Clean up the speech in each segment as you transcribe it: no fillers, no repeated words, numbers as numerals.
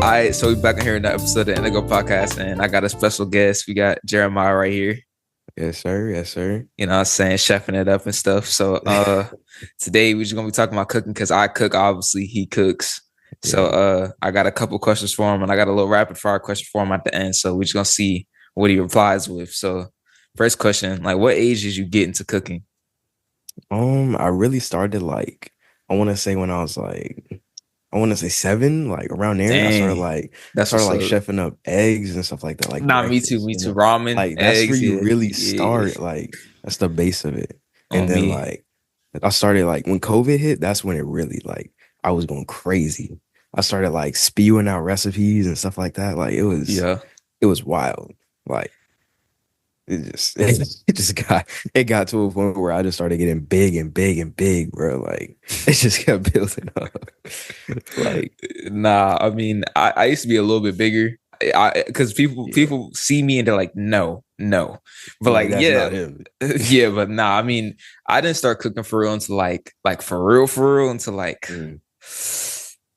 All right, so we're back in here in the episode of the Indigo Podcast, and I got a special guest. We got Jeremiah right here. Yes, sir. Yes, sir. You know what I'm saying? Chefing it up and stuff. So today we're just gonna be talking about cooking because I cook, obviously he cooks. So I got a couple questions for him and I got a little rapid fire question for him at the end. So we're just gonna see what he replies with. So first question, like what age did you get into cooking? I really started I want to say when I want to say 7, like around there. Dang, I that's started what's like up. chefing up eggs and stuff like that, like Nah, me too, breakfast, me too. Ramen, Like that's where eggs, you yeah, really yeah. start. Like that's the base of it. And On then me. I started like when COVID hit, that's when it really I was going crazy. I started like spewing out recipes and stuff like that. Like Yeah. it was wild. Like it got to a point where I just started getting big and big and big, bro. Like it just kept building up. Like Nah, I mean, I used to be a little bit bigger. Because yeah, people see me and they're like, no, no, but like like, that's yeah, not him. yeah, but nah. I mean, I didn't start cooking for real until like for real until like Mm,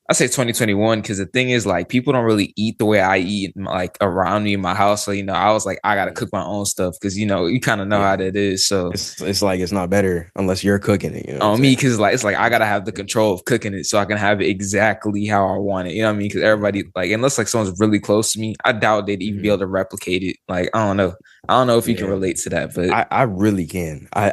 I say 2021 because the thing is like people don't really eat the way I eat like around me in my house. So I was like I gotta mm. cook my own stuff because you kind of know how Yeah. that is. So It's like it's not better unless you're cooking it, you know what I'm on me saying? because like it's like I gotta have the control of cooking it so I can have it exactly how I want it. You know what I mean? Because everybody like unless like someone's really close to me, I doubt they'd even be Mhm. able to replicate it. Like I don't know if you can Yeah. relate to that, but I really can. I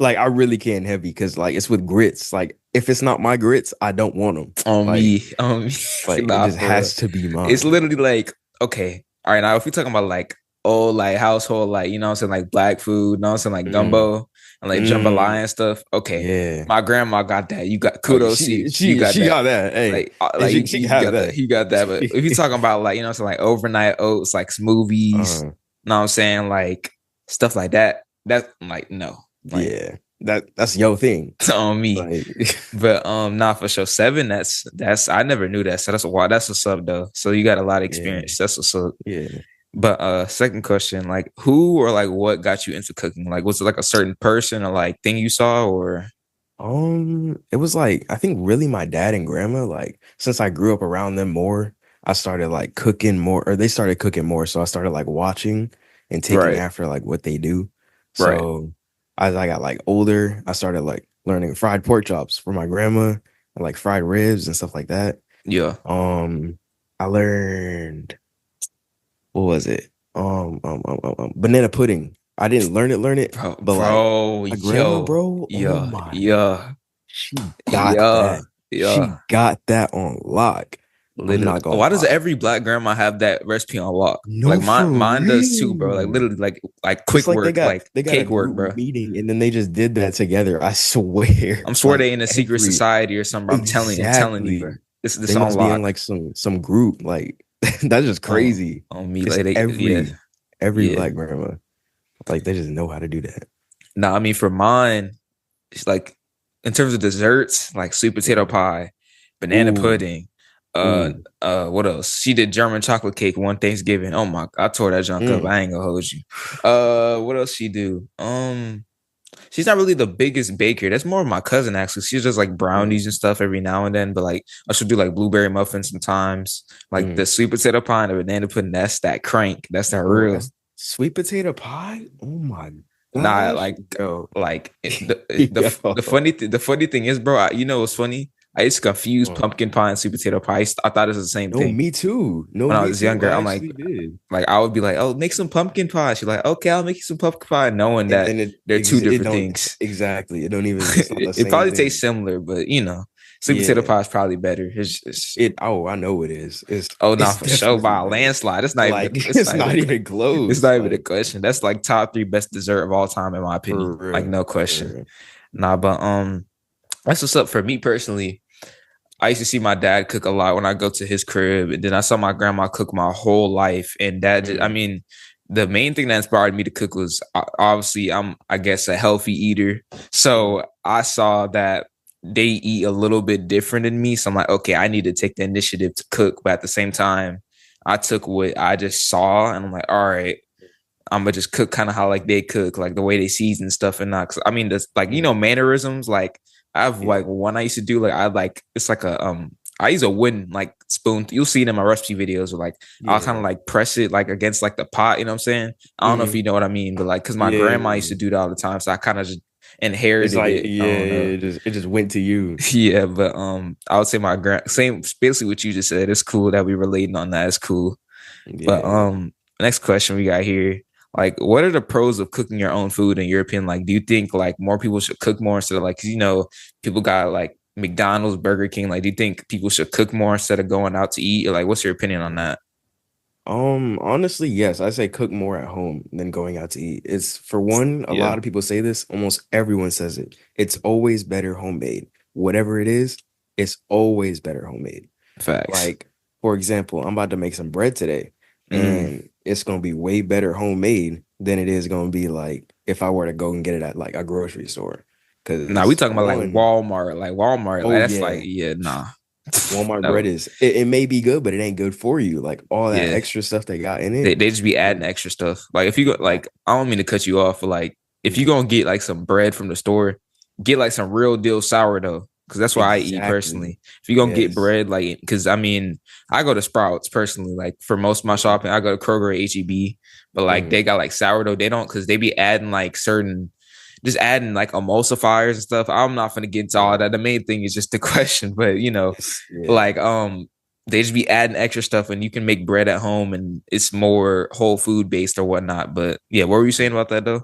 I really can heavy because like it's with grits. Like if it's not my grits, I don't want them. on me, It nah, just for real. has to be It's mine. literally like okay, all right. Now if we're talking about like old like household, like what I'm saying, like black food, you know what I'm saying, like Mm, gumbo and like jambalaya mm, and stuff. Okay, yeah. my grandma got that. You got Oh, kudos to you. You got she that. got that. Hey, and Like she can you have got that. that. You got that. But if you're talking about like what I'm saying, like overnight oats, like smoothies, uh, know what I'm saying, like stuff like that. That's like no, like yeah. That's your thing. on me. Like But not for sure. 7. That's I never knew that. So that's what's up though. So you got a lot of yeah, experience. That's what's up. yeah. But second question, like who or like what got you into cooking? Like was it like a certain person or like thing you saw or It was like I think really my dad and grandma, like since I grew up around them more, I started like cooking more, or they started cooking more. So I started like watching and taking right, after like what they do. right. So as I got like older, I started like learning fried pork chops for my grandma and like fried ribs and stuff like that. Yeah. Um, I learned what was it? Banana pudding. I didn't learn it, but like Bro, my grandma, yo, bro, oh yeah, my, yeah, she got yeah, that. She yeah. got that on lock. I'm Literally. not gonna Why does lie. every black grandma have that recipe on lock? Like No, for mine does too, bro. Like real. literally like It's quick like work, like they got a cake work, group bro. meeting and then they just did that together. I swear. I'm swear Like they in a secret every society or something. Bro. I'm telling you, bro. exactly. This They on must be in lock. like some group. Like that's just crazy. On me. Because Like yeah, every yeah. black grandma, like they just know how to do that. No, I mean for mine, it's like in terms of desserts, like sweet potato Mhm. pie, banana Ooh, pudding, uh ooh. what else? She did German chocolate cake one Thanksgiving. Oh my, I tore that junk up. Mm, I ain't gonna hold you. What else she do? She's not really the biggest baker. That's more of my cousin actually. She's just like mm, brownies and stuff every now and then, but like I should do like blueberry muffins sometimes. Like the mm. sweet potato pie and the banana pudding, that's that crank. That's that Bro, real. that's sweet potato pie. Oh my Nah, gosh, yo, yo. the funny thing is, bro. You know what's funny? I used to confuse Mm. pumpkin pie and sweet potato pie. I thought it was the same No, thing me too. No, when I me was too. younger. I I'm actually did. like I would be like, oh, make some pumpkin pie. She's like, okay, I'll make you some pumpkin pie, knowing And that then they're two it different don't things. exactly. It don't even. It's not the It same probably tastes thing. similar, but sweet potato Yeah. pie is probably better. It. Oh, I know it is. Oh, not It's for sure definitely by a better. landslide. Like it's not even It's close. not even a Like question. That's like top 3 best dessert of all time in my opinion. for Like real. no For question. real. Nah, but that's what's up for me personally. I used to see my dad cook a lot when I go to his crib, and then I saw my grandma cook my whole life. And I Mm, mean, the main thing that inspired me to cook was obviously I guess, a healthy eater. mm, So I saw that they eat a little bit different than me. So I'm like, okay, I need to take the initiative to cook. But at the same time, I took what I just saw, and I'm like, all right, I'm gonna just cook kind of how like they cook, like the way they season stuff and not. 'Cause, I mean, that's like mm. mannerisms. Like I have Yeah. like one I used to do. Like I like it's like I use a wooden like spoon. You'll see it in my recipe videos. Or like I'll kind of Yeah. like press it like against like the pot. You know what I'm saying? I don't know if Hmm. you know what I mean, but like because my grandma used Yeah. to do that all the time, so I kind of just It's inherited like it. I yeah, don't know. yeah, it just went to you. Yeah, but I would say my same basically what you just said. It's cool that we relating on that. It's cool. But Yeah. next question we got here. Like, what are the pros of cooking your own food in your opinion? Like, do you think like more people should cook more instead of like, 'cause, you know, people got like McDonald's, Burger King. Like, do you think people should cook more instead of going out to eat? Or, like, what's your opinion on that? Honestly, yes, I say cook more at home than going out to eat. It's for one, a Yeah, lot of people say this, almost everyone says it. It's always better homemade. Whatever it is, it's always better homemade. facts. Like, for example, I'm about to make some bread today, Mm. and it's gonna be way better homemade than it is gonna be like if I were to go and get it at like a grocery store. Now we Because talking about like one, Walmart, like oh that's like yeah, yeah, nah, Walmart bread no, it may be good, but it ain't good for you. Like all that yeah. extra stuff they got in it. They just be adding Mm, extra stuff. Like if you go like I don't mean to cut you off, but like if you gonna get like some bread from the store, get like some real deal sourdough. Cause that's what I eat exactly. personally. If you're gonna get Yes. bread, like cause I mean, I go to Sprouts personally. Like for most of my Mhm. shopping, I go to Kroger or HEB, but like they Mhm. got like sourdough. They don't cause they be adding like certain just adding like emulsifiers and stuff. I'm not gonna get into all Yeah. that. The main thing is just the question, but you know, It's yeah. like they just be adding extra stuff and you can make bread at home and it's more whole food based or whatnot. But yeah, what were you saying about that though?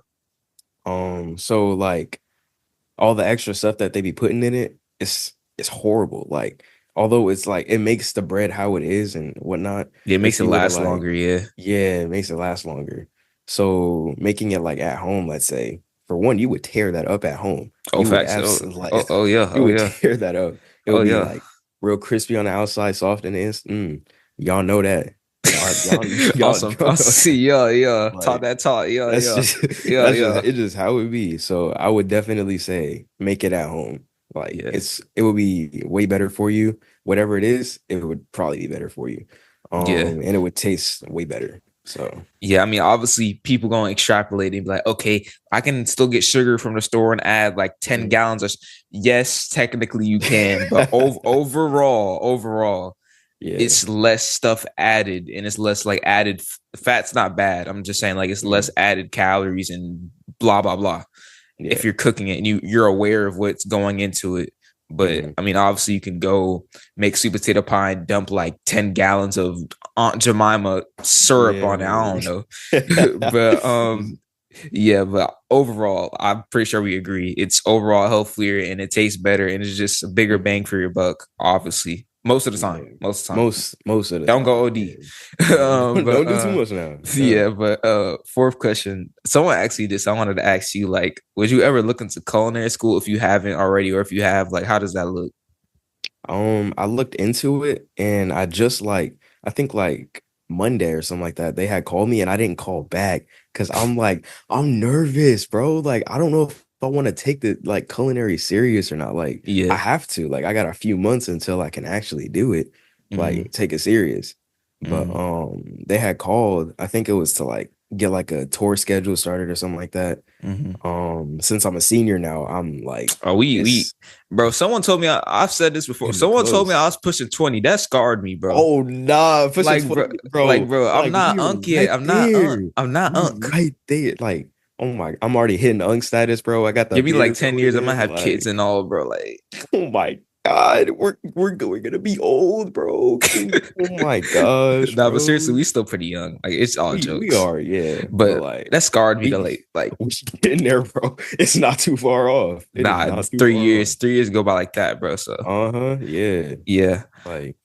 So like all the extra stuff that they be putting in it, it's horrible. Like, although it's like it makes the bread how it is and whatnot. Yeah, it If makes it you were to last like, longer. Yeah. yeah, it makes it last longer. So making it like at home, let's say, for one, you would tear that up at home. Oh, You would facts. absolutely Oh, like oh yeah. you Oh would yeah. tear that up. It Oh would be yeah. like real crispy on the outside, soft in the inside. Y'all know that. Awesome. Y'all I know see. that. Yeah, yeah. Talk Like that talk. Yeah, that's yeah. just Yeah, that's just yeah. it's just how it be. So I would definitely say make it at home. Like Yeah. it would be way better for you. Whatever it is, it would probably be better for you. Yeah. And it would taste way better. So Yeah, I mean, obviously, people gonna extrapolate and be like, okay, I can still get sugar from the store and add like 10 mm. gallons. Yes, technically you can, but overall, Yeah. it's less stuff added and it's less like added fat's not bad. I'm just saying like it's less Mm. added calories and blah blah blah if Yeah. you're cooking it and you're aware of what's going into it. But Mhm. I mean, obviously, you can go make sweet potato pie and dump like 10 gallons of Aunt Jemima syrup on it. I Yeah. don't know. But yeah, but overall, I'm pretty sure we agree. It's overall healthier and it tastes better and it's just a bigger bang Mhm. for your buck, obviously. Most of the time. Yeah. Most of the time. Most of the Don't go time. OD. Yeah. Yeah. But Don't do too much now. yeah, but fourth question. Someone asked you this. I wanted to ask you, like, would you ever look into culinary school if you haven't already, or if you have, like, how does that look? I looked into it and I just like I think like Monday or something like that. They had called me and I didn't call back because I'm like I'm nervous, bro. Like I don't know if I want to take the like culinary serious or not. Like I Yeah. have to. Like I got a few months until I can actually do it, Mm-hmm. like take it serious. But Mm-hmm. they had called. I think it was to like get like a tour schedule started or something like that. Mm-hmm. Since I'm a senior now, I'm like Oh, it's bro. Someone told me I've said this before. getting Someone told me I close. was pushing 20. That scarred me, bro. Oh nah, pushing Like, bro, 20, bro. I'm Like not we are unk yet. right there. I'm not We unk. right there. Like, oh my, I'm already hitting unk status, bro. I got the Give me like beard 10 going years. I'm gonna in. have kids and Like, all, bro. Like, oh my God, we're gonna be old, bro. Oh my gosh, no, but seriously, bro. we still pretty young. Like, it's all We jokes. are, yeah. But But like that scarred me to we like we getting there, bro. It's not too far off. It is nah, not too three far off. years, 3 years go by like that, bro. So Uh-huh. Yeah. yeah. Like,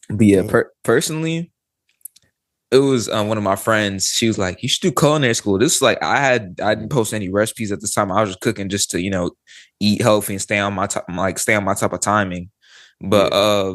But yeah, damn. personally, it was one of my friends. She was like, "You should do culinary school." This is like I didn't post any recipes at this time. I was just cooking just to eat healthy and stay on my top, like stay on my type of timing. But Yeah.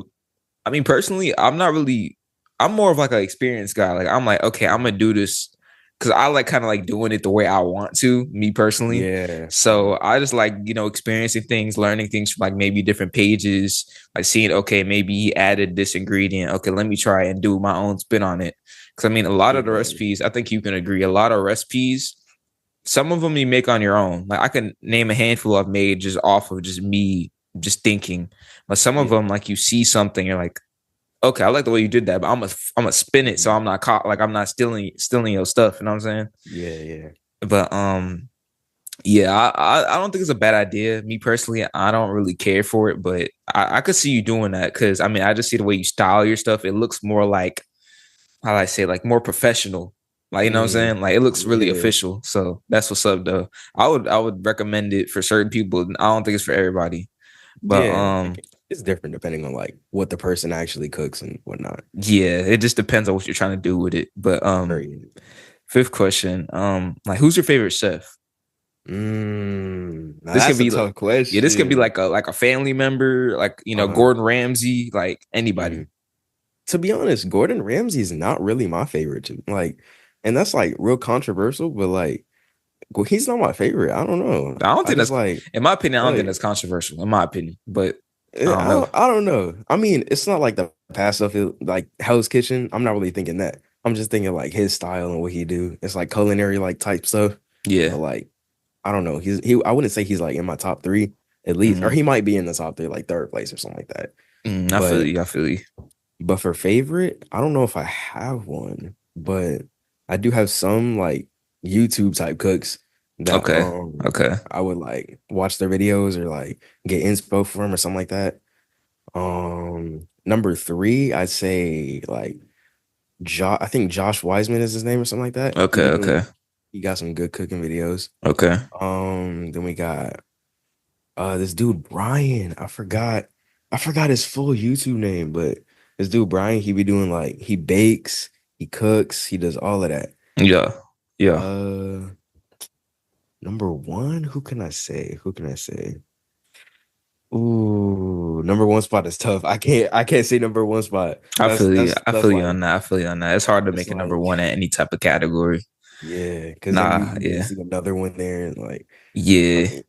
I mean, personally, I'm not really. I'm more of like an experienced guy. Like I'm like, okay, I'm gonna do this because I like kind of like doing it the way I want to, me personally. Yeah. So I just like experiencing things, learning things from like maybe different pages, like seeing okay, maybe he added this ingredient. Okay, let me try and do my own spin on it. Because I mean, a lot of the Yeah. recipes, I think you can agree, a lot of recipes, some of them you make on your own. Like I can name a handful I've made just off of just me just thinking. But some of Yeah. them, like you see something, you're like, okay, I like the way you did that, but I'm gonna spin it so Mhm. I'm not caught, like I'm not stealing your stuff. You know what I'm saying? Yeah, yeah. But yeah, I don't think it's a bad idea. Me personally, I don't really care for it, but I could see you doing that because I mean, I just see the way you style your stuff. It looks more like how I say, like more professional. Like you know what I'm Mm. saying? Like it looks really Yeah. official. So that's what's up, though. I would recommend it for certain people. I don't think it's for everybody. But Yeah. It's different depending on like what the person actually cooks and whatnot. yeah, it just depends on what you're trying to do with it. But Very. fifth question, like who's your favorite chef? Now This could that's a be like, tough yeah, this could be question. like a family member, like Uh, Gordon Ramsay, like anybody. mm. To be honest, Gordon Ramsay is not really my favorite. Like, and that's like real controversial, but like, well, he's not my favorite. I don't know. I don't I think just that's, in my opinion, I don't think like that's controversial, in my opinion. But I don't know. I don't know. I mean, it's not like the past stuff, like Hell's Kitchen. I'm not really thinking that. I'm just thinking like his style and what he do. It's like culinary like type stuff. But Yeah. like, I don't know. He. I wouldn't say he's like in my top three at least, or Mm, he might be in the top three, like third place or something like that. I feel But you. I feel you. for favorite, I don't know if I have one, but I do have some like YouTube type cooks that Okay. Okay. I would like watch their videos or like get inspo from or something like that. Number three, I'd say like I think Josh Wiseman is his name or something like that. Okay. Okay. He got some good cooking videos. Okay. Then we got this dude Brian. I forgot his full YouTube name, but this dude Brian, he be doing like he bakes, he cooks, he does all of that. Yeah. Yeah. Uh Number one, who can I say? Who can I say? Ooh, number one spot is tough. I can't say number one spot. I feel you. I That's feel you like on that. I feel you on that. It's hard to it's make a number like one at any type of category. yeah, because then Nah. you may Yeah. see another one there and like I Yeah. mean,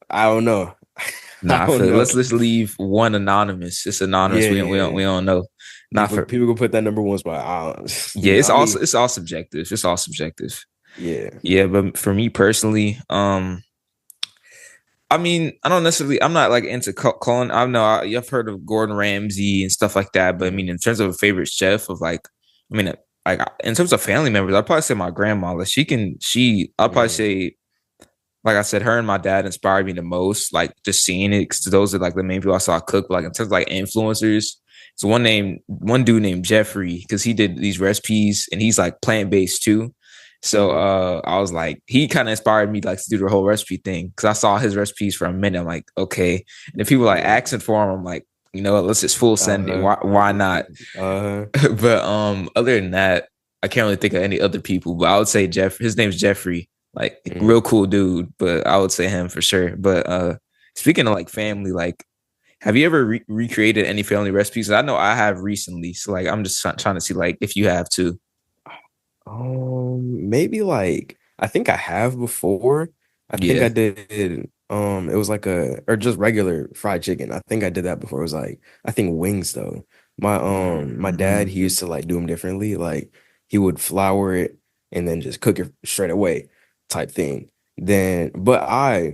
I don't know. I Nah. I don't feel it. Let's know. just leave one anonymous. It's anonymous. Yeah, We yeah. don't know. Not for. People gonna put that number one spot. I don't, Yeah. I mean, It's all subjective. It's all subjective. yeah. Yeah. But for me personally, I mean, I don't necessarily. I'm not like into calling. I know you've heard of Gordon Ramsay and stuff like that, but I Mhm, mean, in terms of a favorite chef of like, I mean, like in terms of family members, I'd probably say my grandma. Like she can, I'll probably mhm, say, like I said, her and my dad inspired me the most. Like just seeing it, because those are like the main people I saw cook. But like in terms of like influencers, so one dude named Jeffrey, because he did these recipes and he's like plant based too. So mhm. I was like, he kind of inspired me like to do the whole recipe thing because I saw his recipes for a minute. I'm like, okay. And if people like Yeah. asking for him, I'm like, you know what, let's just full send it. Uh-huh. Why not? Uh-huh. But other than that, I can't really think of any other people. But I would say his name's Jeffrey. Like Mhm. real cool dude, but I would say him for sure. But speaking of like family, like have you ever recreated any family recipes? I know I have recently. So like I'm just trying to see like if you have too. Maybe like I think I have before. I think I Yeah. did it was like a or just regular fried chicken. I think I did that before. It was like I think wings though. My dad, Mm-hmm. he used to like do them differently. Like he would flour it and then just cook it straight away type thing. Then but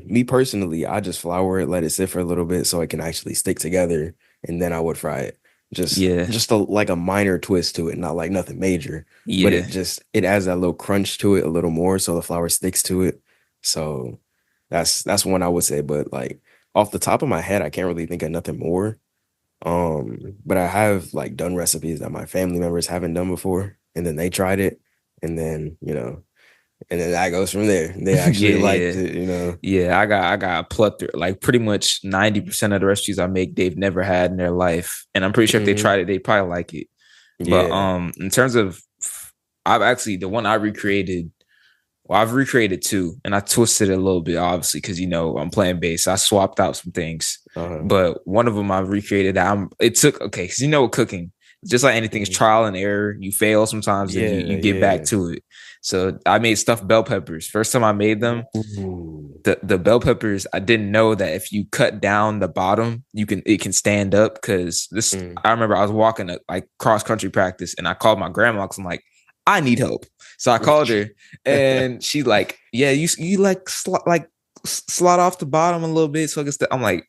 me personally, I just flour it, let it sit for a little bit so it can actually stick together and then I would fry it. Yeah. Just like a minor twist to it, not like nothing major, but Yeah. it adds that little crunch to it a little more so the flour sticks to it. So that's one I would say, but like off the top of my head, I can't really think of nothing more. But I have like done recipes that my family members haven't done before, and then they tried it, and then and then that goes from there. They actually Yeah, liked yeah. it. Yeah, I got a plethora. Like pretty much 90% of the recipes I make, they've never had in their life. And I'm pretty sure if they Hmm. tried it, they probably like it. But Yeah. in terms of I've actually the one I recreated, well, I've recreated two and I twisted it a little bit, obviously, because I'm playing bass. I swapped out some things. Uh-huh. But one of them I recreated that it took okay, because cooking, just like anything is Mhm. trial and error. You fail sometimes, then Yeah, you get back yeah. to it. So I made stuffed bell peppers. First time I made them, Ooh. the bell peppers, I didn't know that if you cut down the bottom, it can stand up. Because this, Mm. I remember I was walking a like cross country practice, and I called my grandma because I'm like, I need help. So I called her, and she like, yeah, you like slot off the bottom a little bit, so I guess I'm like.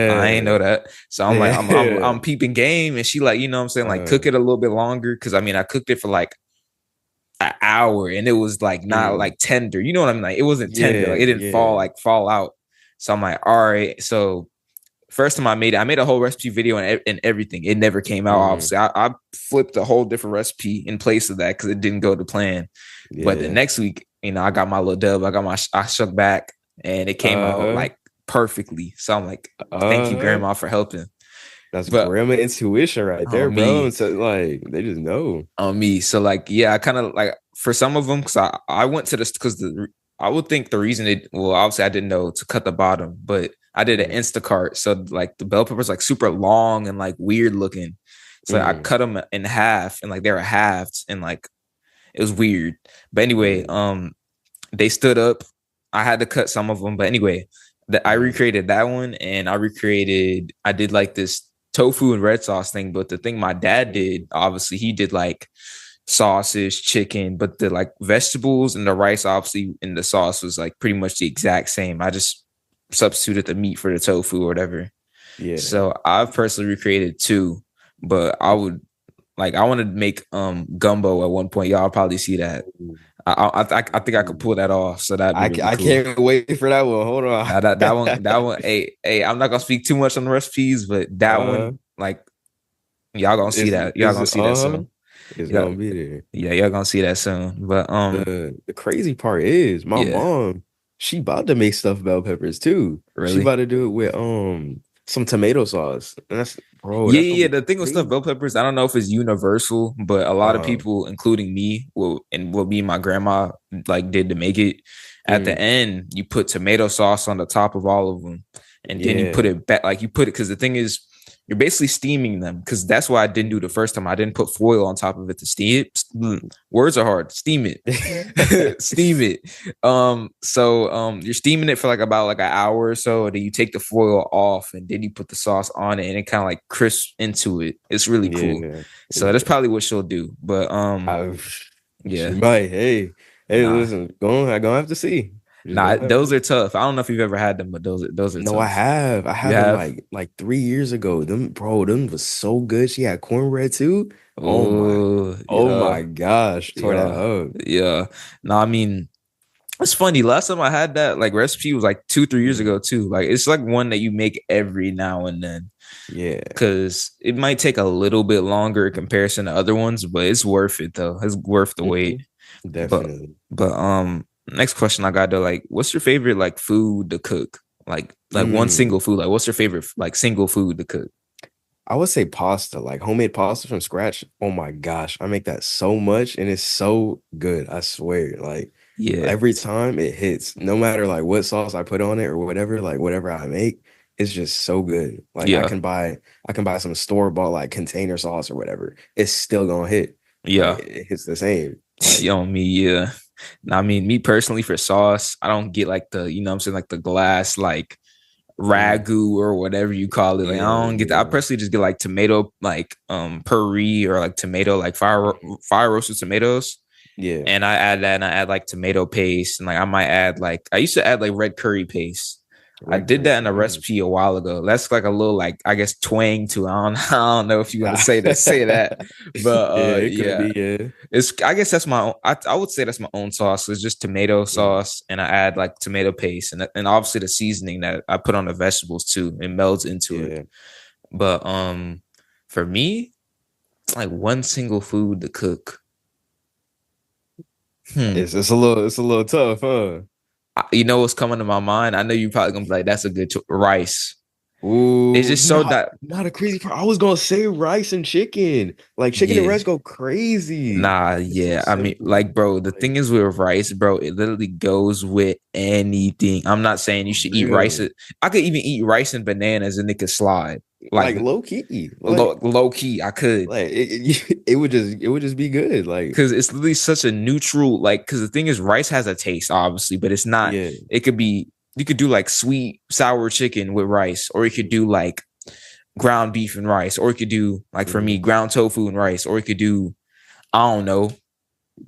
I ain't Yeah. know that. So I'm like, Yeah. I'm peeping game, and she like, you know what I'm saying, like cook Uh, it a little bit longer. Cause I mean, I cooked it for like an hour and it was like not mm, like tender. You know what I mean? Like it wasn't tender. Like yeah, it didn't yeah. fall out. So I'm like, all right. So first time I made a whole recipe video and everything. It never came out. Mm, Obviously, I flipped a whole different recipe in place of that because it didn't go to plan. But the yeah. next week, you know, I got my little dub. I shook back and it came out Uh-huh. like perfectly. So I'm like, thank you, Uh-huh. grandma, for helping. That's But grandma intuition right there, on bro. And me, so like they just know. So like, yeah, I kind of like for some of them, because I went to this because I would think the reason it, well, obviously I didn't know to cut the bottom, but I did an Mm, Instacart. So like the bell peppers like super long and like weird looking. So I mm, cut them in half and like they were halved and like it was weird. But anyway, yeah. they stood up. I had to cut some of them, but anyway, I Mm, recreated that one and I did like this tofu and red sauce thing. But the thing my dad mm, did, obviously, he did like sausage, chicken, but the like vegetables and the rice, obviously, in the sauce was like pretty much the exact same. I just substituted the meat for the tofu or whatever. yeah. So I've personally recreated two, but I wanted to make gumbo at one point. Y'all probably see that. Ooh, I think I could ooh. pull that off, so that'd be really I cool. can't wait for that one. Hold on. Now that one, hey, I'm not gonna speak too much on the recipes, but that uh one, like y'all gonna see that uh-huh. soon. It's Yeah, gonna be there. yeah, y'all gonna see that soon. But The crazy part is my yeah, mom, she about to make stuffed bell peppers too. She really. about to do it with some tomato sauce. And that's bro, Yeah, that's yeah, gonna yeah. be The thing with stuffed crazy. bell peppers, I don't know if it's universal, but a lot of Uh people, including me, what me and my grandma like did to make it. At the mm, end, you put tomato sauce on the top of all of them, and then you put yeah. it back. Like you put it because the thing is, you're basically steaming them. Because that's why I didn't do the first time. I didn't put foil on top of it to steam it. Words are hard. Steam it, steam it. You're steaming it for like about like an hour or so, and then you take the foil off, and then you put the sauce on it, and it kind of like crisps into it. It's really cool. Yeah. So that's Yeah. probably what she'll do. But I, she yeah, might. Hey, nah, listen, I gonna have to see. Just nah, gonna have to those are see. tough. I don't know if you've ever had them, but those are No, I tough. have. I You had them have? like 3 years ago. Them was so good. She had cornbread too. Oh, Oh yeah, my gosh, tore that yeah, up. yeah. No, I mean, it's funny. Last time I had that like recipe was like 2, 3 years ago Mm, too. Like it's like one that you make every now and then yeah. because it might take a little bit longer in comparison to other ones, but it's worth it though. It's worth the wait. Hmm. But Definitely. next question I got though, like, what's your favorite like food to cook? Like one Mm, single food. Like, what's your favorite like single food to cook? I would say pasta, like homemade pasta from scratch. Oh my gosh, I make that so much and it's so good. I swear. Like Yeah, every time it hits, no matter like what sauce I put on it or whatever, like whatever I make, it's just so good. Like yeah, I can buy some store-bought like container sauce or whatever. It's still gonna hit. Like yeah. it hits the same. Like You know me, yeah. Now, I mean, me personally for sauce, I don't get like the, you know what I'm saying, like the glass like mm, ragu or whatever you call it. Like I yeah, don't get that. I yeah, personally just get like tomato like puree or like tomato like mhm, fire roasted tomatoes. yeah. And I add that and I add like tomato paste and like I might add like I used to add like red curry paste. I Red did curry. that in a recipe a while ago. That's like a little like I guess twang to it. I don't know if you want to say that, but Yeah, it could yeah, be, yeah. it's I guess that's my own, I would say that's my own sauce. It's just tomato Mm, sauce and I add like tomato paste and obviously the seasoning that I put on the vegetables too. It melds into it. yeah. But for me, like one single food to cook. Hmm. It's a little tough, huh? You know what's coming to my mind? I know you're probably gonna be like, that's a good rice. It's Ooh, just so that not a crazy part. I was gonna say rice and chicken. Like chicken and yeah. rice go crazy. Nah, It's so yeah. I mean, simple. like, bro, the Like thing is with rice, bro, it literally goes with anything. I'm not saying you for should eat rice. real. I could even eat rice and bananas and it could slide. Like Like low key. low key, I could. It would just be good. Like Cause it's literally such a neutral, like, cause the thing is rice has a taste, obviously, but it's not, yeah. it could be you could do like sweet sour chicken with rice, or you could do like ground beef and rice, or you could do like for me, Mhm. ground tofu and rice, or you could do, I don't know,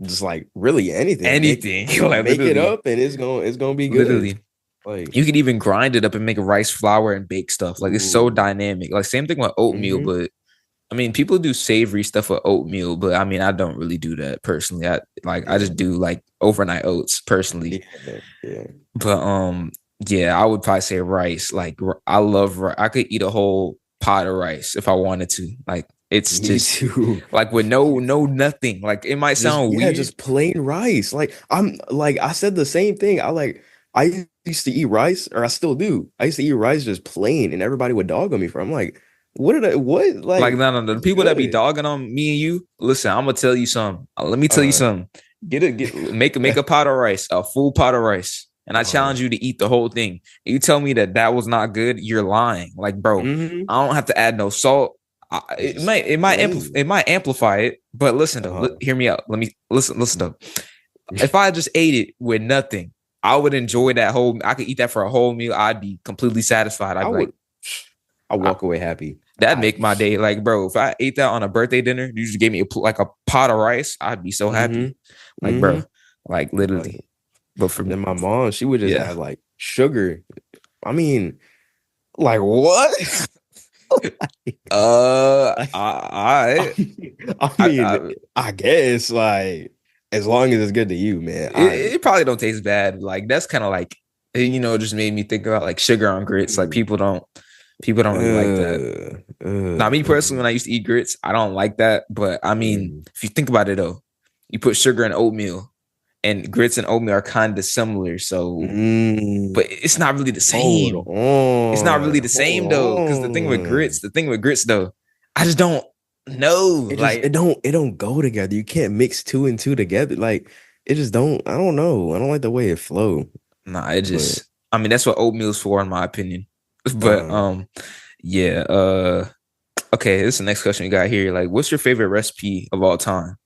Just like really anything. anything. Like Make it literally. up and it's gonna be good. Literally. Like, you could even grind it up and make a rice flour and bake stuff. Like it's so ooh. dynamic. Like same thing with oatmeal, Mm-hmm. but I mean, people do savory stuff with oatmeal, but I mean, I don't really do that personally. I Yeah. just do like overnight oats personally. Yeah. Yeah. But yeah, I would probably say rice. Like I love I could eat a whole pot of rice if I wanted to. Like it's Me just too. like with no nothing. Like it might Just sound yeah, weird. just plain rice. Like I'm like I said the same thing. I used to eat rice, or I still do. I used to eat rice just plain, and everybody would dog on me for. I'm like, what did I what? Like Like no, the it's people that be good. dogging on me and you. Listen, I'm gonna tell you something. Let me tell you Uh something. Make a pot of rice, a full pot of rice, and I uh challenge you to eat the whole thing. You tell me that that was not good, you're lying. Like, bro, hmm I don't have to add no salt. It's just It plain. might amplify it, but listen though, Uh hear me out. Let me listen though. If I just ate it with nothing, I would enjoy that whole. I could eat that for a whole meal. I'd be completely satisfied. I'd I be like, would I I, walk away happy. that'd I make my day. Like, bro, if I ate that on a birthday dinner, you just gave me like a pot of rice, I'd be so hmm happy. Like, hmm bro, like Like, literally. But for then my mom, she would just yeah, add like sugar. I mean, like what? Like, I, I I, mean, I I guess like as long as it's good to you, man. it probably don't taste bad. Like that's kind of like it just made me think about like sugar on grits. Like Mm, people don't really like that. uh, Now, me personally, when mm, I used to eat grits, I don't like that. But I mean, mm. if you think about it though, you put sugar in oatmeal, and grits and oatmeal are kind of similar. So, Mm. but it's not really the Hold same. It's not really on, the hold same though. Because on. the thing with grits though, I just don't know. It Like, don't go together. You can't mix two and two together. Like it just don't. I don't know. I don't like the way it flow. nah, it But just. I mean, that's what oatmeal's for, in my opinion. But uh, yeah. Okay. This is the next question we got here. Like, what's your favorite recipe of all time?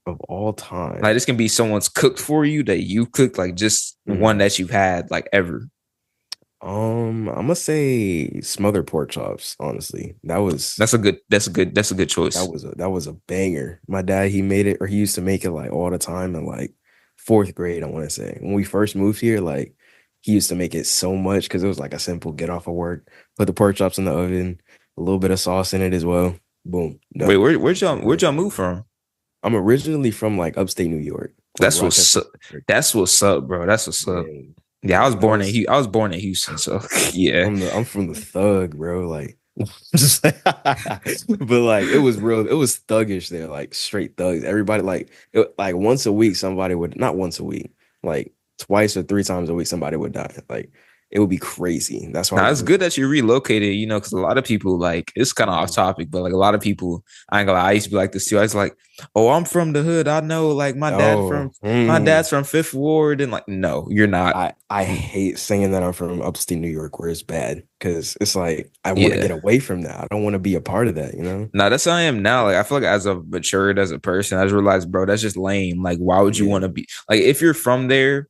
of all Like, time. this can be someone's cooked for you that you cooked, like just one Mm. that you've had, like ever. I'm gonna say smothered pork chops. Honestly, That's a good choice. that was a banger. My dad, he made it, or he used to make it like all the time in like fourth grade. I want to say when we first moved here, like he used to make it so much because it was like a simple get off of work, put the pork chops in the oven, a little bit of sauce in it as well. Boom, Wait, done. where'd y'all move from? I'm originally from like upstate New York, like That's what's Rochester. up. That's what's up, bro. That's what's up. Man, Yeah, man, that was I was born in Houston, so yeah. I'm from the thug, bro. Like just like, but like it was real, it was thuggish there, like straight thugs. Everybody like once a week, somebody would not once a week, like twice or three times a week, somebody would die. Like it would be crazy. That's why I Now it's grew good up. that you relocated, because a lot of people like it's kind of off Mhm. topic, but like a lot of people, I ain't gonna lie, I used to be like this too. I was like, oh, I'm from the hood. I know, like Oh, my dad's from Fifth Ward, and like, no, you're not. I hate saying that I'm from upstate New York where it's bad because it's like I want to Yeah. get away from that. I don't want to be a part of that, you know? No, that's how I am now. Like I feel like as I've matured as a person, I just realized, bro, that's just lame. Like, why would you Yeah. want to be like if you're from there?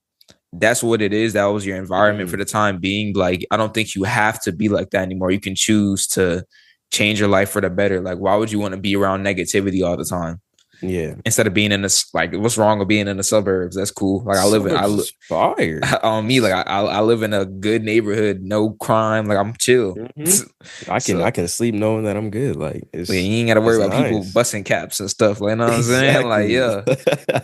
That's what it is. That was your environment for Mhm. the time being. Like, I don't think you have to be like that anymore. You can choose to change your life for the better. Like, why would you want to be around negativity all the time Yeah. instead of being in this? Like, what's wrong with being in the suburbs? That's cool. Like, Suburbs is fire. on me. Like, I live in a good neighborhood, no crime. Like, I'm chill. Mhm. So I can sleep knowing that I'm good. Like yeah, you ain't got to worry it's about people nice. busting caps and stuff. Like, you know what I'm saying? Like, Exactly. yeah.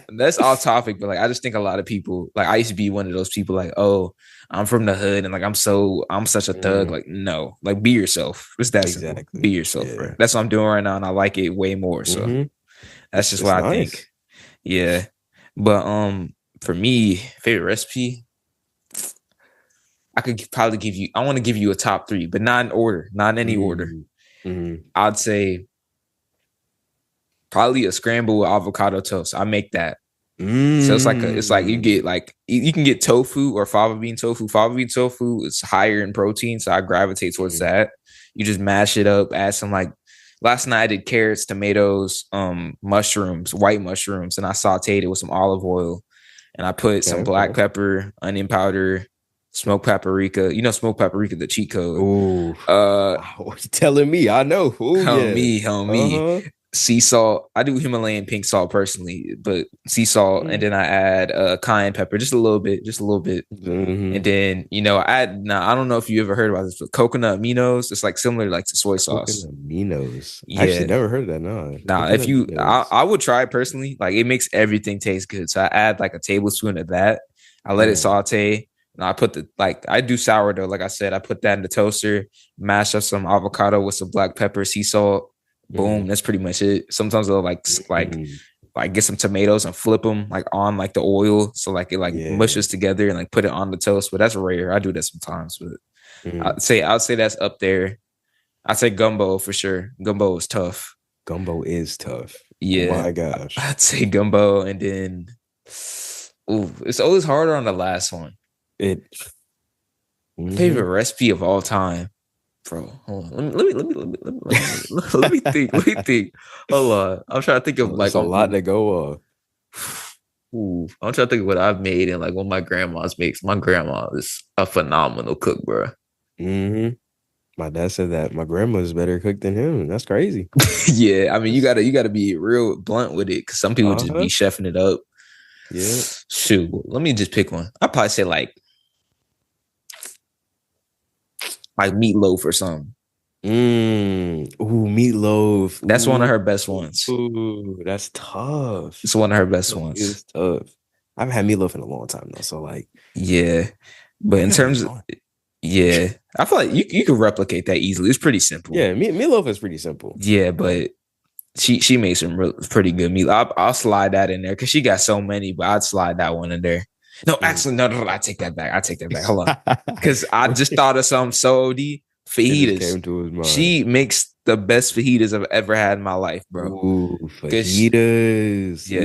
That's off topic, but like I just think a lot of people, like I used to be one of those people, like, oh, I'm from the hood and like I'm such a thug. Mm, Like, no, like be yourself. It's that simple. Be exactly. yourself, bro. Yeah. That's what I'm doing right now, and I like it way more. So hmm that's just It's what I think. nice. Yeah. But for me, favorite recipe, I could probably give you, I want to give you a top three, but not in order, not in any order. Mm, mm, I'd say probably a scramble with avocado toast. I make that. So it's like you mm. get like you can get tofu or fava bean tofu. Fava bean tofu is higher in protein, so I gravitate towards Mm. that. You just mash it up, add some like last night I did carrots, tomatoes, mushrooms, white mushrooms, and I sauteed it with some olive oil. And I put some Okay, black okay. pepper, onion powder, smoked paprika. You know smoked paprika, the cheat code. Oh, Uh wow. You telling me? I know. Oh yeah. homie. Uh-huh. sea salt. I do Himalayan pink salt personally, but sea salt, and Mm. then I add cayenne pepper, just a little bit, just a little bit. And Hmm. then, I add, now I don't know if you ever heard about this, but coconut aminos. It's like similar like to soy sauce. Coconut Minos. I actually Yeah. never heard of that. No, Now, if coconut you, Minos. I would try it personally. Like it makes everything taste good. So I add like a tablespoon of that. I let it Mm, saute. And I put I do sourdough. Like I said, I put that in the toaster, mash up some avocado with some black pepper, sea salt. Boom. mm, That's pretty much it. Sometimes I'll mm. like get some tomatoes and flip them like on like the oil. So like it like Yeah. mushes together and like put it on the toast. But that's rare. I do that sometimes. But Mm. I'd say that's up there. I'd say gumbo for sure. Gumbo is tough. Gumbo is tough. Oh Yeah, my gosh. I'd say gumbo, and then it's always harder on the last one. It. Hmm. Favorite recipe of all time, bro. Hold on. Let me think. Let me think. Hold on. I'm trying to think of So it's like a lot to go off. I'm trying to think of what I've made and like what my grandma's makes. My grandma is a phenomenal cook, bro. Hmm. My dad said that my grandma's better cook than him. That's crazy. Yeah, I mean you gotta be real blunt with it because some people just be Uh-huh. chefing it up. Yeah. Shoot, let me just pick one. I'd probably say like meatloaf or something. Ooh, meatloaf. That's one of her best ones. Ooh, that's tough. It's one of her best Meatloaf ones. is tough. I haven't had meatloaf in a long time though, so like Yeah. But in maybe I terms of, don't. yeah, I feel like you can replicate that easily. It's pretty simple. Yeah, meatloaf is pretty simple. Yeah, But but she makes some pretty good meat. I'll slide that in there because she got so many, but I'd slide that one in there. No, mm. actually, no, I take that back. I take that back. Hold on. Because I just thought of something so OD. It just Fajitas. came to his mind. She makes the best fajitas I've ever had in my life, bro. Ooh, Because fajitas. yeah,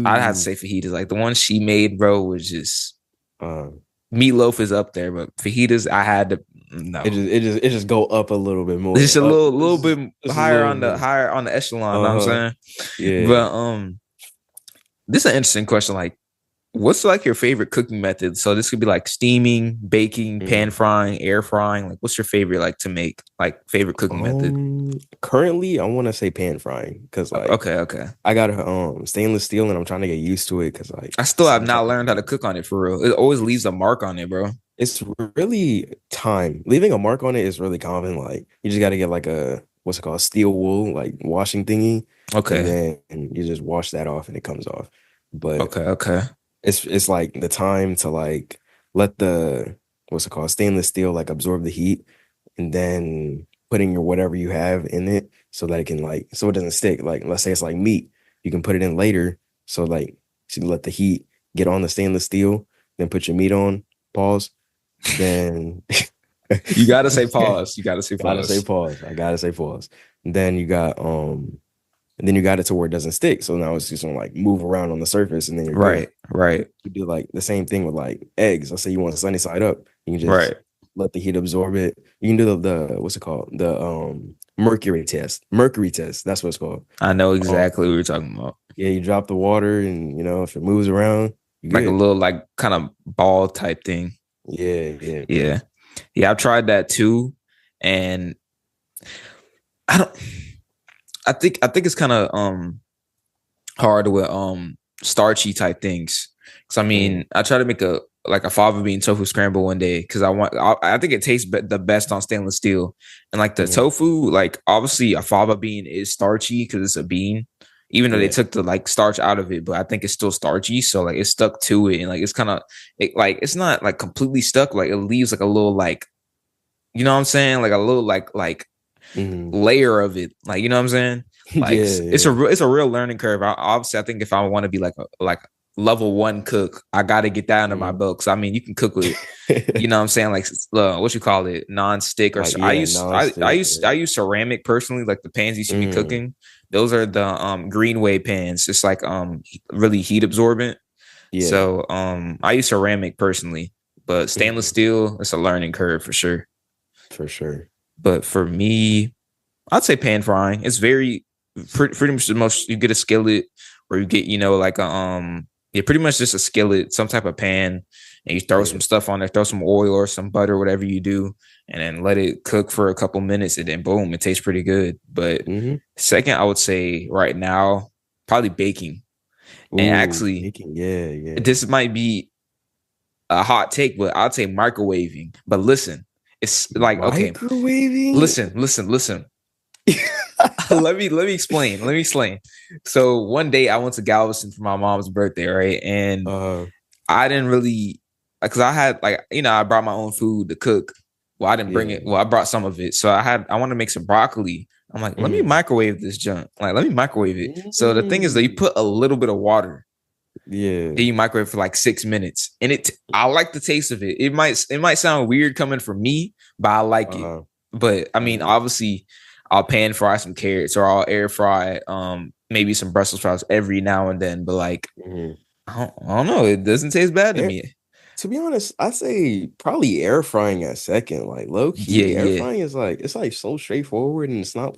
I'd have to Ooh. say fajitas. Like the one she made, bro, was just Uh, meatloaf is up there, but fajitas I had to it no. just go up a little bit It's more. just a Up little bit just a little bit. higher on the echelon, know what I'm Uh-huh. saying? Yeah. But this is an interesting question. Like, what's like your favorite cooking method? So this could be like steaming, baking, pan Mm. frying, air frying. Like, what's your favorite like to make? Like favorite cooking method? Currently I want to say pan frying because like Okay, okay. I got a stainless steel and I'm trying to get used to it because like I still have not sometimes learned how to cook on it for real. It always leaves a mark on it, bro. it's really time. Leaving a mark on it is really common. Like you just got to get like a what's it called, steel wool like washing thingy, and Okay, then you just wash that off and it comes off. But okay, okay. it's like the time to like let the what's it called, stainless steel like absorb the heat, and then putting your whatever you have in it so that it can like so it doesn't stick. Like let's say it's like meat, you can put it in later so like so you let the heat get on the stainless steel, then put your meat on. Pause. Then You gotta say pause. You gotta say gotta say pause. pause. I gotta say pause. Then you got and then you got it to where it doesn't stick. So now it's just gonna like move around on the surface and then you're good. Right, right, You do like the same thing with like eggs. Let's say you want the sunny side up. You can just right. let the heat absorb it. You can do the what's it called? The mercury test. Mercury test. That's what it's called. I know Um, exactly what you're talking about. yeah, you drop the water and if it moves around, you Like a good. little like kind of ball type thing. Yeah, yeah. Yeah. Yeah, I've tried that too. And I don't I think it's kind of hard with starchy type things. Cause I Mm, mean, I try to make a like a fava bean tofu scramble one day because I think it tastes the best on stainless steel. And like the mm, tofu, like obviously a fava bean is starchy because it's a bean, even though they yeah. took the like starch out of it, but I think it's still starchy. So like it's stuck to it and like it's kind of like it's not like completely stuck. Like it leaves like a little like you know what I'm saying? Like a little like Mm, layer of it. Like, you know what I'm saying? Like yeah, yeah. it's a real learning curve. Obviously, I think if I want to be like level one cook, I got to get that under my Mm. belt. Cause I mean, you can cook with, you know what I'm saying? Like, what you call it? Non-stick or Like yeah, non-stick. I use ceramic personally, like the pans you see me Mm, cooking. Those are the Greenway pans. It's like really heat absorbent. yeah, So I use ceramic personally, but stainless mhm, steel, it's a learning curve for sure. for sure. But for me, I'd say pan frying. It's pretty much the most. You get a skillet, or you get like a yeah, pretty much just a skillet, some type of pan, and you throw Yeah. some stuff on there, throw some oil or some butter, whatever you do, and then let it cook for a couple minutes, and then boom, it tastes pretty good. But Mm-hmm. second, I would say right now, probably baking. And Ooh, actually, baking. Yeah, yeah. this might be a hot take, but I'd say microwaving. But listen, it's like okay, Microwaving? listen. Let me explain. Let me explain. So one day I went to Galveston for my mom's birthday, right? And Uh, I didn't really because I had like I brought my own food to cook. Well, I didn't bring it. yeah. Well, I brought some of it. So I want to make some broccoli. I'm like, let me Mm. microwave this junk. Like, let me microwave it. So the thing is that you Mm. put a little bit of water, Yeah. then you microwave for like 6 minutes, and I like the taste of it. It might sound weird coming from me, but I like it. Uh-huh. But I mean, Mm. obviously, I'll pan fry some carrots or I'll air fry maybe some Brussels sprouts every now and then. But like, Mm. I don't know, it doesn't taste bad to Air, me. to be honest, I say probably air frying at second. Like low Yeah, key, air yeah. frying is like it's like so straightforward and It's not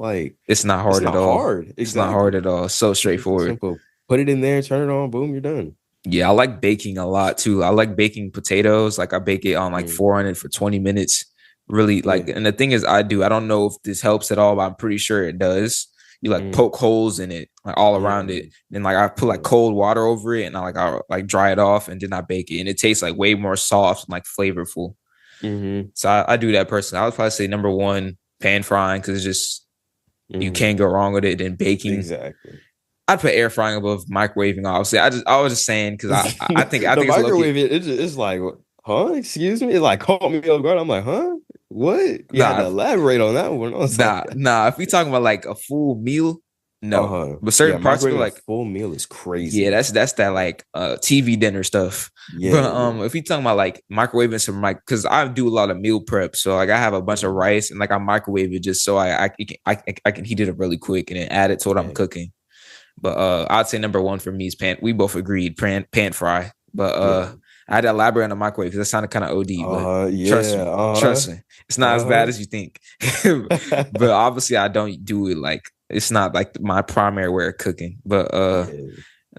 it's hard at not all. hard. It's not hard Exactly. at all. It's so It's so straightforward. simple. Put it in there, turn it on, boom, you're done. Yeah, I like baking a lot too. I like baking potatoes. Like I bake it on like Mm. 400 for 20 minutes. Really like, Yeah. and the thing is, I don't know if this helps at all, but I'm pretty sure it does. You like Mm. poke holes in it, like all around it. Mm. Then like I put like Mm. cold water over it and I like dry it off and then I bake it. And it tastes like way more soft and like flavorful. Mm-hmm. So I do that personally. I would probably say number one, pan frying, because it's just you Mm-hmm. can't go wrong with it. Then baking. Exactly. I'd put air frying above microwaving, obviously. I was just saying because I The think it's low key. microwave, it's like, huh? Excuse me? It like caught me off guard. I'm like, huh? What? You had to Nah, elaborate on that one. I was like, nah. If we talking about like a full meal, no. uh-huh. But Yeah, certain parts of it, microwaving a like full meal is yeah, crazy. that's that like TV dinner stuff. Yeah, But yeah. if we talking about like microwaving some like because I do a lot of meal prep, so like I have a bunch of Mhm. rice and like I microwave it just so I can heat it up really quick and then add it to what I'm Yeah. cooking. But I'd say number one for me is pan. We both agreed pan fry. But Yeah. I had to elaborate on the microwave because that sounded kind of OD. But Uh-huh. trust Yeah. me, Uh-huh. trust me, it's not as bad Uh-huh. as you think. But obviously, I don't do it like it's not like my primary way of cooking. But Yeah.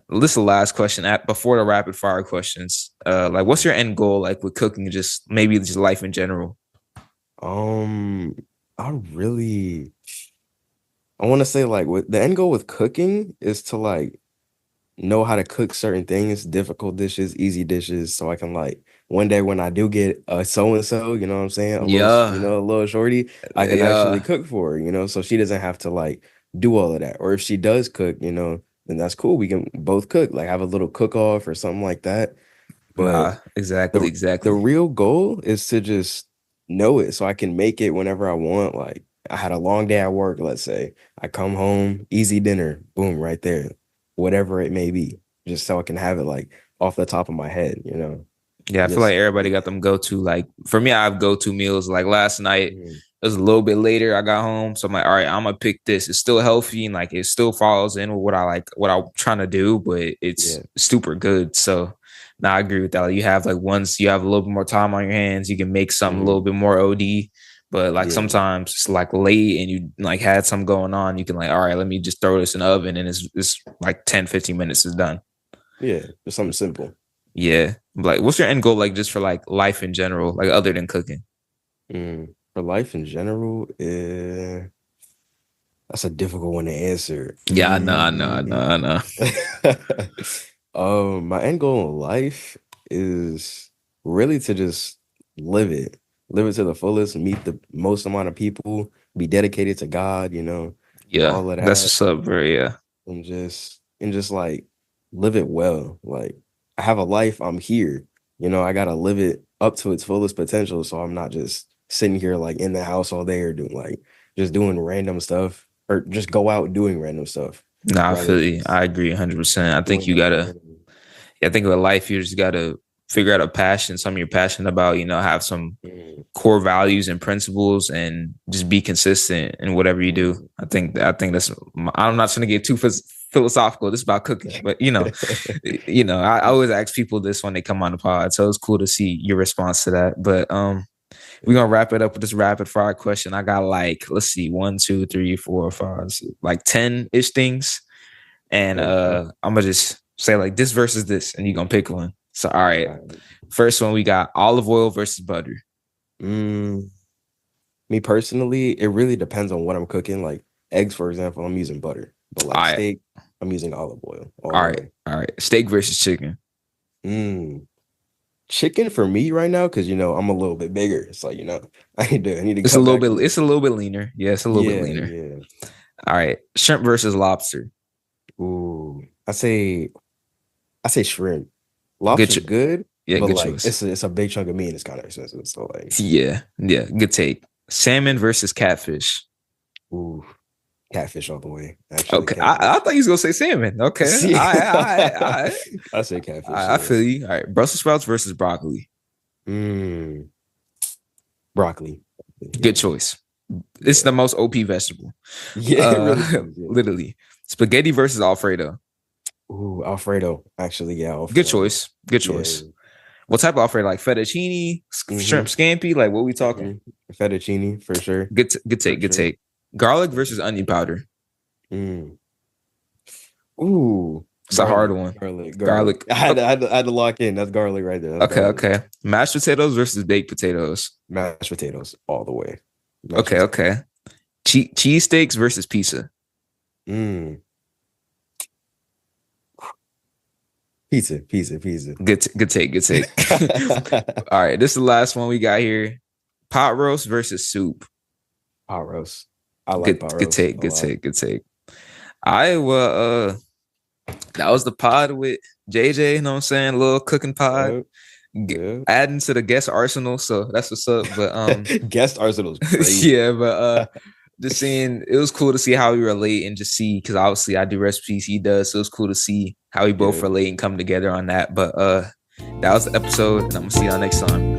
this is the last question at before the rapid fire questions. Like, what's your end goal like with cooking? Just maybe just life in general. Um, I really I want to say like with the end goal with cooking is to like know how to cook certain things, difficult dishes, easy dishes, so I can like one day when I do get a so and so, you know what I'm saying, a little, Yeah, a little shorty, I can actually yeah. cook for her, so she doesn't have to like do all of that. Or if she does cook, then that's cool. We can both cook, like have a little cook off or something like that. But Nah, exactly, the exactly. real goal is to just know it so I can make it whenever I want. Like I had a long day at work, let's say. I come home, easy dinner, boom, right there. Whatever it may be. Just so I can have it like off the top of my head. Yeah, I feel like Just everybody got yeah. them go to like for me, I have go to meals. Like last night, Mhm. it was a little bit later. I got home, so I'm like, all right, I'm gonna pick this. It's still healthy and like it still falls in with what I like, what I'm trying to do, but it's Yeah. super good. So now I agree with that. Like, you have like once you have a little bit more time on your hands, you can make something a little Mhm. bit more OD. But like Yeah. sometimes it's like late and you like had something going on, you can like, all right, let me just throw this in the oven and it's like 10, 15 minutes is done. Yeah. Just something simple. Yeah. Like, what's your end goal like just for like life in general, like other than cooking? For life in general, that's a difficult one to answer. Yeah, I know, I know, I know, I know. My end goal in life is really to just live it, live it to the fullest, meet the most amount of people, be dedicated to God, Yeah, all of that's that, what's up, bro. Yeah. and just like live it well. Like I have a life, I'm here. I gotta live it up to its fullest potential. So I'm not just sitting here like in the house all day or doing like just doing random stuff or just go out doing random stuff Nah, I rather feel than you. just I agree 100%. I think doing you the gotta, bare minimum. yeah, I think with life, you just gotta figure out a passion, something you're passionate about, have some Mm, core values and principles and just be consistent in whatever you do. mm. I think that's, I'm not trying to get too philosophical. This is about cooking, but I always ask people this when they come on the pod. So it's cool to see your response to that. But, we're gonna wrap it up with this rapid fire question. I got like, let's see, one, two, three, four, five, like 10-ish things. And Okay. I'm gonna just say like this versus this, and you're gonna pick one. So all right. First one we got olive oil versus butter. Me personally, it really depends on what I'm cooking. Like eggs, for example, I'm using butter, but like All right. steak, I'm using olive oil all All the right. way. All right. Steak versus chicken. Chicken for me right now, because I'm a little bit bigger. It's like, I need to It's a cut little back bit. a little. It's a little bit leaner. Yeah, it's a little bit Yeah, leaner. yeah. All right. Shrimp versus lobster. Ooh, I say shrimp. Good. Lobster's good, Yeah, but good like choice. it's a big chunk of meat and it's kind of expensive. So like, Yeah. Yeah. Good take. Salmon versus catfish. ooh, catfish all the way. Actually, Okay. I catfish. thought you was gonna say salmon. Okay. See, I I say catfish. I feel Yes. you. All right. Brussels sprouts versus broccoli. Mm, broccoli. Good Yeah, choice. It's the yeah, most OP vegetable. yeah. It really is. Yeah. Literally. Spaghetti versus Alfredo. Ooh, Alfredo. Actually, yeah, Good Alfredo. choice. Good Yeah. choice. What type of Alfredo? Like fettuccine, Mm-hmm. shrimp scampi? Like what we talking? Fettuccine for sure. Good take. For Good sure. take. Garlic versus onion powder. Mm. Ooh, It's a hard one. garlic. I had to lock in. That's garlic right there. That's Okay. garlic. Okay. Mashed potatoes versus baked potatoes. Mashed potatoes all the way. Okay. Okay. Cheesesteaks versus pizza. Mm. Pizza. Good take. All right. This is the last one we got here. Pot roast versus soup. Pot roast. I like pot roast a lot. Good take. Iowa, that was the pod with JJ, you know what I'm saying? A little cooking pod. Yeah. Adding to the guest arsenal, so that's what's up. But guest arsenal's crazy. yeah, but just seeing it was cool to see how we relate and just see, because obviously I do recipes, he does, so it's cool to see how we both relate and come together on that. But that was the episode, and I'm gonna see y'all next time.